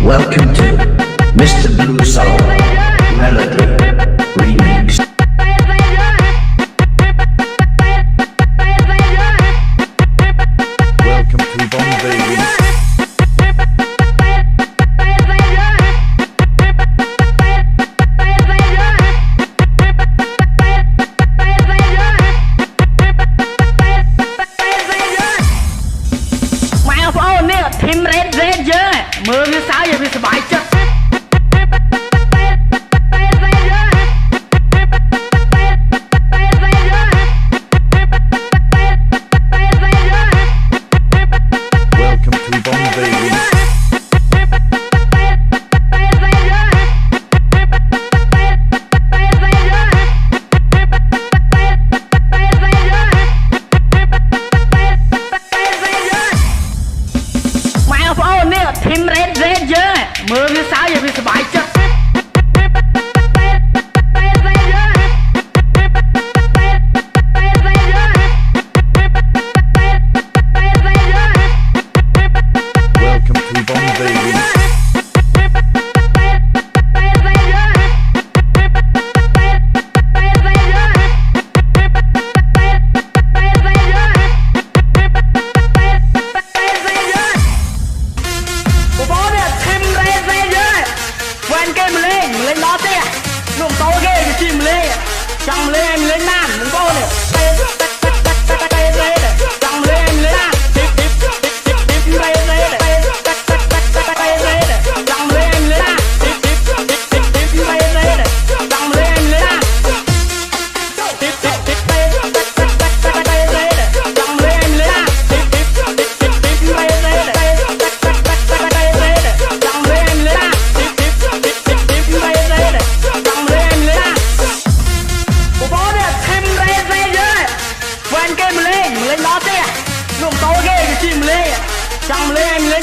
Welcome to Mr. Blue Soul Melody Remix. Welcome to Bombay Remix. Team Red Ranger មើលវាសើចឲ្យវាសប្បាយចិត្ត Welcome to Bombay Remix. Team Red Ranger មើលវាសើចឲ្យវាសប្បាយចិត្ត Welcome to Bombay Remix. lên đó thế nụ tố ghê cái chim lên chẳng lên em lên nam đừng vô nè chẳng lên em lên nam tiếp đây chẳng lên em lên nam tiếp đây chẳng lên em lên nam tiếp chẳng lên em lên nam lên đó thế nụ tố ghê cái chim lên chẳng lên em lên